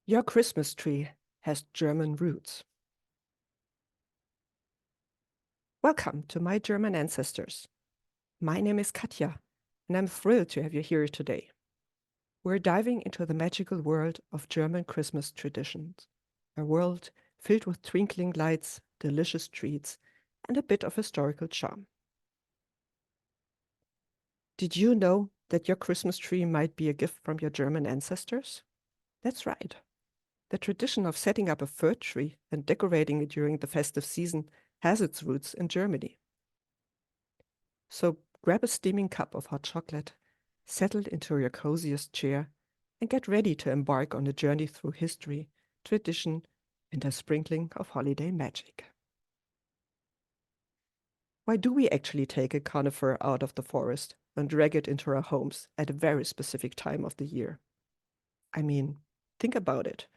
Your Christmas tree has German roots. Welcome to My German Ancestors. My name is Katja, and I'm thrilled to have you here today. We're diving into the magical world of German Christmas traditions, a world filled with twinkling lights, delicious treats, and a bit of historical charm. Did you know that your Christmas tree might be a gift from your German ancestors? That's right. The tradition of setting up a fir tree and decorating it during the festive season has its roots in Germany. So grab a steaming cup of hot chocolate, settle into your coziest chair, and get ready to embark on a journey through history, tradition, and a sprinkling of holiday magic. Why do we actually take a conifer out of the forest and drag it into our homes at a very specific time of the year? I mean, think about it.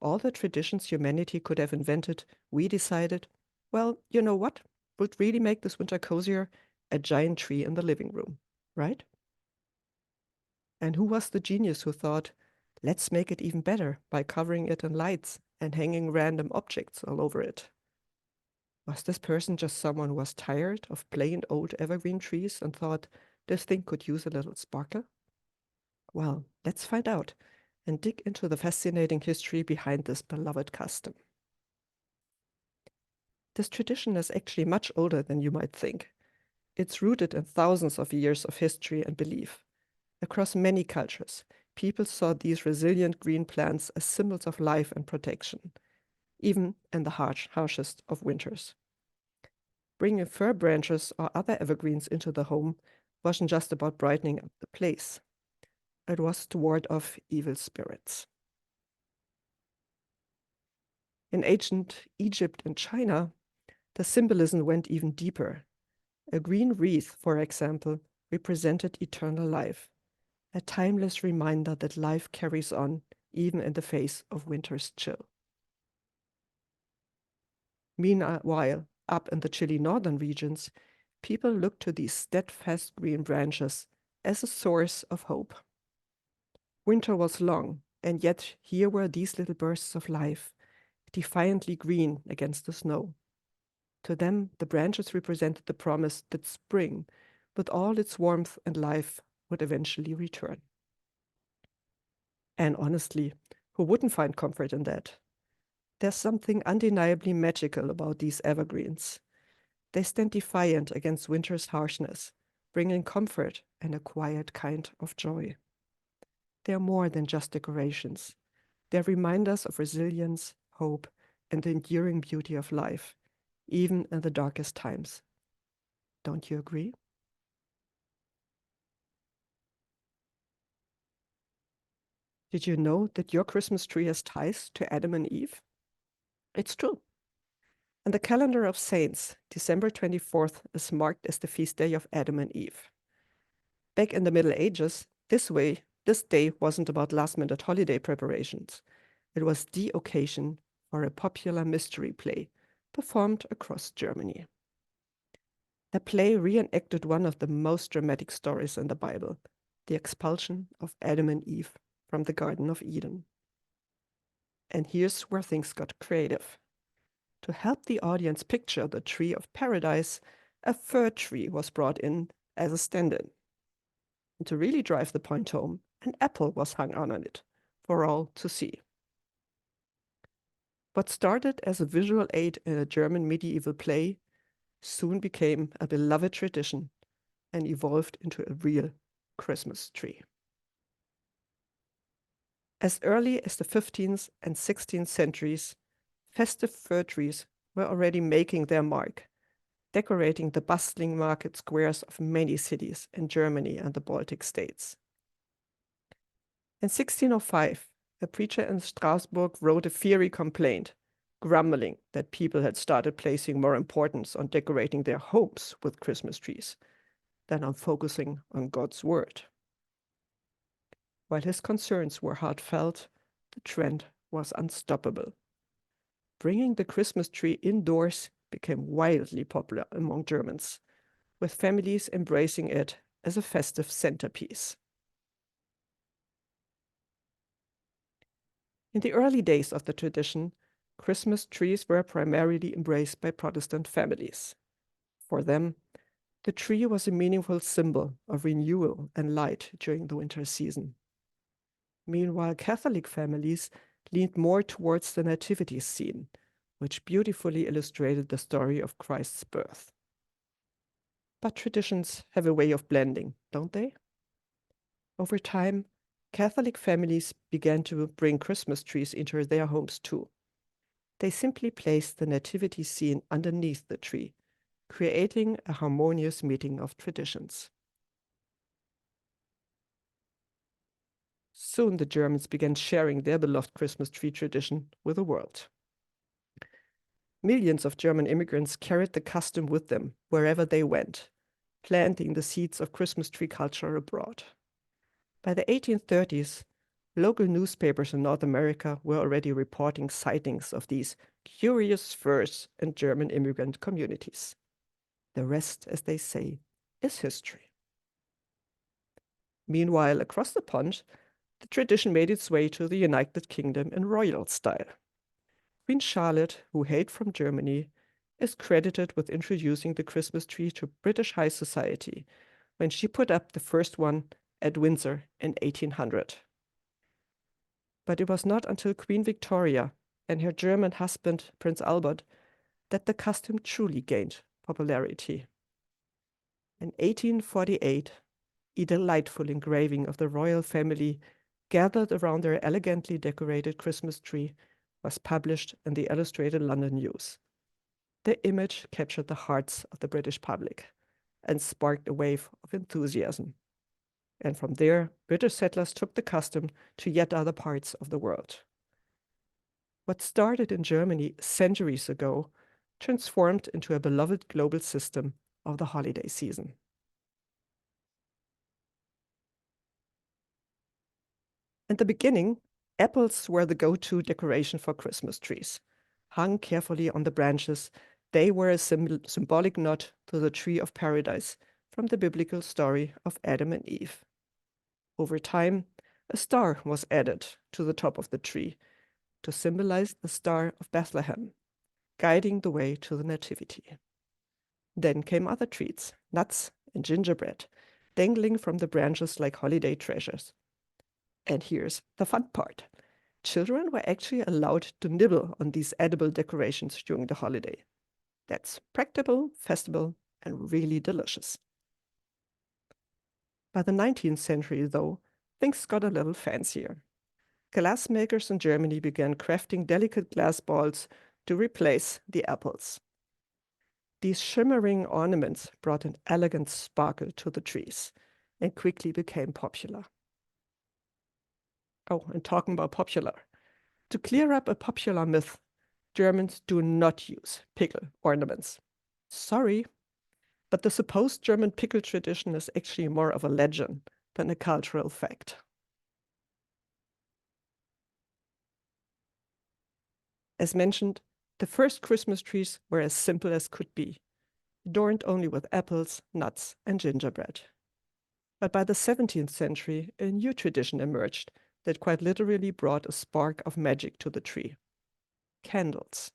All the traditions humanity could have invented, we decided, well, you know what would really make this winter cozier? A giant tree in the living room, right? And who was the genius who thought, let's make it even better by covering it in lights and hanging random objects all over it? Was this person just someone who was tired of plain old evergreen trees and thought this thing could use a little sparkle? Well, let's find out and dig into the fascinating history behind this beloved custom. This tradition is actually much older than you might think. It's rooted in thousands of years of history and belief. Across many cultures, people saw these resilient green plants as symbols of life and protection, even in the harshest of winters. Bringing fir branches or other evergreens into the home wasn't just about brightening up the place. It was to ward off evil spirits. In ancient Egypt and China, the symbolism went even deeper. A green wreath, for example, represented eternal life, a timeless reminder that life carries on even in the face of winter's chill. Meanwhile, up in the chilly northern regions, people looked to these steadfast green branches as a source of hope. Winter was long, and yet here were these little bursts of life, defiantly green against the snow. To them, the branches represented the promise that spring, with all its warmth and life, would eventually return. And honestly, who wouldn't find comfort in that? There's something undeniably magical about these evergreens. They stand defiant against winter's harshness, bringing comfort and a quiet kind of joy. They're more than just decorations. They're reminders of resilience, hope, and the enduring beauty of life, even in the darkest times. Don't you agree? Did you know that your Christmas tree has ties to Adam and Eve? It's true. In the calendar of saints, December 24th is marked as the feast day of Adam and Eve. Back in the Middle Ages, this day wasn't about last-minute holiday preparations. It was the occasion for a popular mystery play performed across Germany. The play reenacted one of the most dramatic stories in the Bible, the expulsion of Adam and Eve from the Garden of Eden. And here's where things got creative. To help the audience picture the tree of paradise, a fir tree was brought in as a stand-in. And to really drive the point home, an apple was hung on it for all to see. What started as a visual aid in a German medieval play soon became a beloved tradition and evolved into a real Christmas tree. As early as the 15th and 16th centuries, festive fir trees were already making their mark, decorating the bustling market squares of many cities in Germany and the Baltic states. In 1605, a preacher in Strasbourg wrote a fiery complaint, grumbling that people had started placing more importance on decorating their homes with Christmas trees than on focusing on God's word. While his concerns were heartfelt, the trend was unstoppable. Bringing the Christmas tree indoors became wildly popular among Germans, with families embracing it as a festive centerpiece. In the early days of the tradition, Christmas trees were primarily embraced by Protestant families. For them, the tree was a meaningful symbol of renewal and light during the winter season. Meanwhile, Catholic families leaned more towards the nativity scene, which beautifully illustrated the story of Christ's birth. But traditions have a way of blending, don't they? Over time, Catholic families began to bring Christmas trees into their homes too. They simply placed the nativity scene underneath the tree, creating a harmonious meeting of traditions. Soon the Germans began sharing their beloved Christmas tree tradition with the world. Millions of German immigrants carried the custom with them wherever they went, planting the seeds of Christmas tree culture abroad. By the 1830s, local newspapers in North America were already reporting sightings of these curious furs in German immigrant communities. The rest, as they say, is history. Meanwhile, across the pond, the tradition made its way to the United Kingdom in royal style. Queen Charlotte, who hailed from Germany, is credited with introducing the Christmas tree to British high society when she put up the first one at Windsor in 1800. But it was not until Queen Victoria and her German husband, Prince Albert, that the custom truly gained popularity. In 1848, a delightful engraving of the royal family gathered around their elegantly decorated Christmas tree was published in the Illustrated London News. The image captured the hearts of the British public and sparked a wave of enthusiasm. And from there, British settlers took the custom to yet other parts of the world. What started in Germany centuries ago transformed into a beloved global system of the holiday season. In the beginning, apples were the go-to decoration for Christmas trees. Hung carefully on the branches, they were a symbolic nod to the tree of paradise from the biblical story of Adam and Eve. Over time, a star was added to the top of the tree to symbolize the Star of Bethlehem, guiding the way to the Nativity. Then came other treats, nuts and gingerbread, dangling from the branches like holiday treasures. And here's the fun part. Children were actually allowed to nibble on these edible decorations during the holiday. That's practical, festival, and really delicious. By the 19th century, though, things got a little fancier. Glassmakers in Germany began crafting delicate glass balls to replace the apples. These shimmering ornaments brought an elegant sparkle to the trees and quickly became popular. Oh, and talking about popular. To clear up a popular myth, Germans do not use pickle ornaments. Sorry, but the supposed German pickle tradition is actually more of a legend than a cultural fact. As mentioned, the first Christmas trees were as simple as could be, adorned only with apples, nuts, and gingerbread. But by the 17th century, a new tradition emerged that quite literally brought a spark of magic to the tree: candles.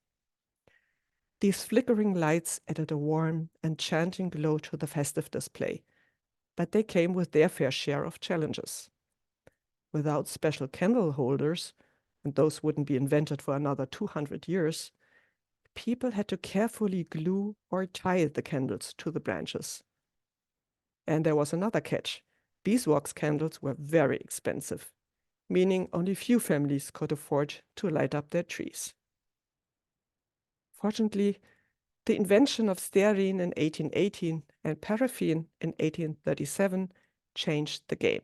These flickering lights added a warm, enchanting glow to the festive display, but they came with their fair share of challenges. Without special candle holders, and those wouldn't be invented for another 200 years, people had to carefully glue or tie the candles to the branches. And there was another catch. Beeswax candles were very expensive, meaning only few families could afford to light up their trees. Fortunately, the invention of stearine in 1818 and paraffin in 1837 changed the game.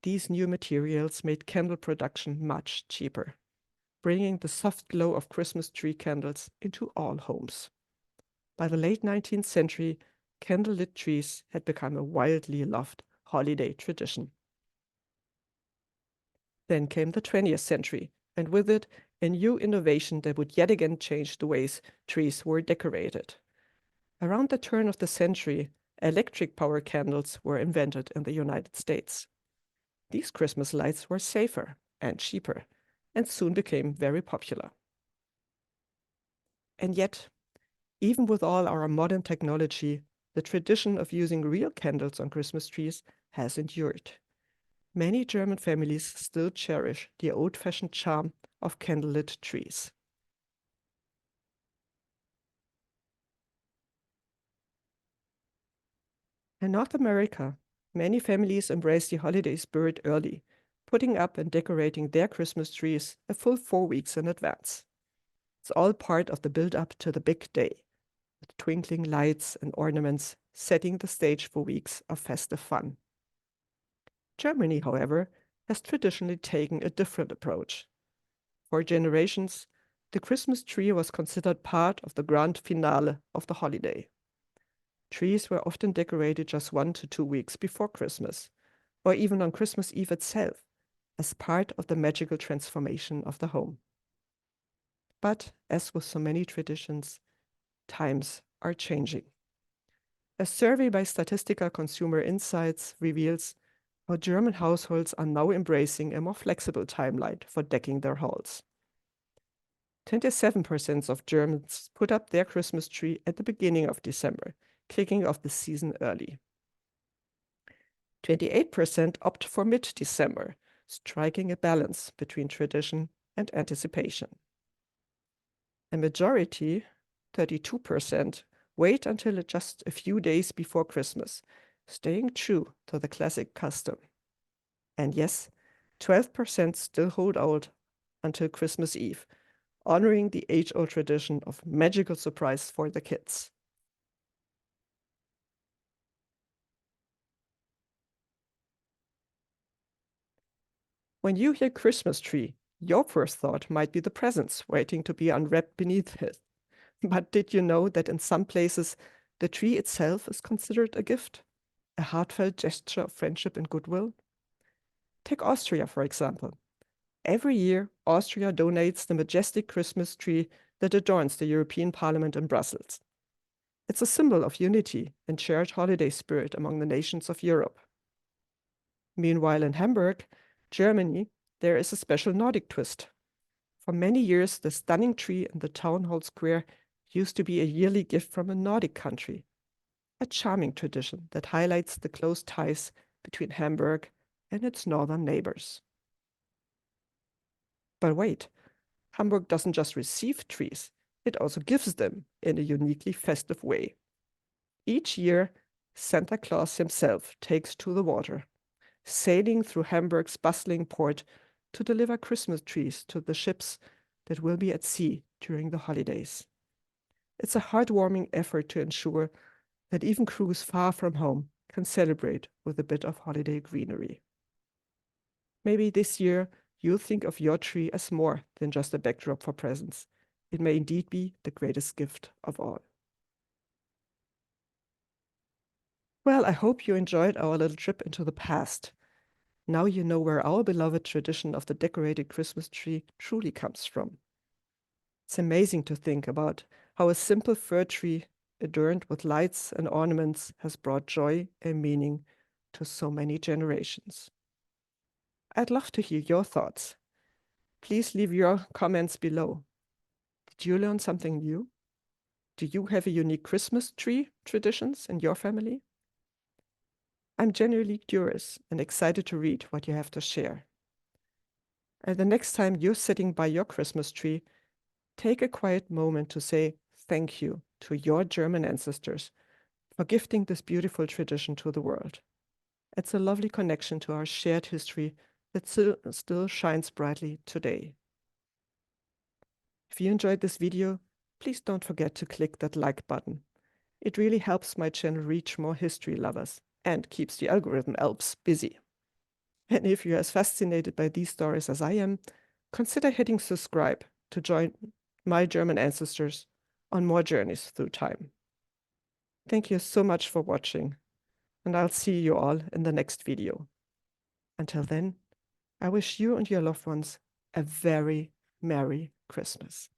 These new materials made candle production much cheaper, bringing the soft glow of Christmas tree candles into all homes. By the late 19th century, candlelit trees had become a wildly loved holiday tradition. Then came the 20th century, and with it, a new innovation that would yet again change the ways trees were decorated. Around the turn of the century, electric power candles were invented in the United States. These Christmas lights were safer and cheaper, and soon became very popular. And yet, even with all our modern technology, the tradition of using real candles on Christmas trees has endured. Many German families still cherish the old-fashioned charm of candlelit trees. In North America, many families embrace the holiday spirit early, putting up and decorating their Christmas trees a full 4 weeks in advance. It's all part of the build-up to the big day, with twinkling lights and ornaments setting the stage for weeks of festive fun. Germany, however, has traditionally taken a different approach. For generations, the Christmas tree was considered part of the grand finale of the holiday. Trees were often decorated just 1 to 2 weeks before Christmas, or even on Christmas Eve itself, as part of the magical transformation of the home. But as with so many traditions, times are changing. A survey by Statistical Consumer Insights reveals how German households are now embracing a more flexible timeline for decking their halls. 27% of Germans put up their Christmas tree at the beginning of December, kicking off the season early. 28% opt for mid-December, striking a balance between tradition and anticipation. A majority, 32%, wait until just a few days before Christmas, staying true to the classic custom. And yes, 12% still hold out until Christmas Eve, honoring the age-old tradition of magical surprise for the kids. When you hear Christmas tree, your first thought might be the presents waiting to be unwrapped beneath it. But did you know that in some places, the tree itself is considered a gift, a heartfelt gesture of friendship and goodwill? Take Austria, for example. Every year, Austria donates the majestic Christmas tree that adorns the European Parliament in Brussels. It's a symbol of unity and shared holiday spirit among the nations of Europe. Meanwhile, in Hamburg, Germany, there is a special Nordic twist. For many years, the stunning tree in the town hall square used to be a yearly gift from a Nordic country, a charming tradition that highlights the close ties between Hamburg and its northern neighbors. But wait, Hamburg doesn't just receive trees, it also gives them in a uniquely festive way. Each year, Santa Claus himself takes to the water, sailing through Hamburg's bustling port to deliver Christmas trees to the ships that will be at sea during the holidays. It's a heartwarming effort to ensure that even crews far from home can celebrate with a bit of holiday greenery. Maybe this year you'll think of your tree as more than just a backdrop for presents. It may indeed be the greatest gift of all. Well, I hope you enjoyed our little trip into the past. Now you know where our beloved tradition of the decorated Christmas tree truly comes from. It's amazing to think about how a simple fir tree adorned with lights and ornaments has brought joy and meaning to so many generations. I'd love to hear your thoughts. Please leave your comments below. Did you learn something new? Do you have a unique Christmas tree traditions in your family? I'm genuinely curious and excited to read what you have to share. And the next time you're sitting by your Christmas tree, take a quiet moment to say thank you to your German ancestors for gifting this beautiful tradition to the world. It's a lovely connection to our shared history that still shines brightly today. If you enjoyed this video, please don't forget to click that like button. It really helps my channel reach more history lovers and keeps the algorithm elves busy. And if you're as fascinated by these stories as I am, consider hitting subscribe to join my German ancestors on more journeys through time. Thank you so much for watching, and I'll see you all in the next video. Until then, I wish you and your loved ones a very Merry Christmas.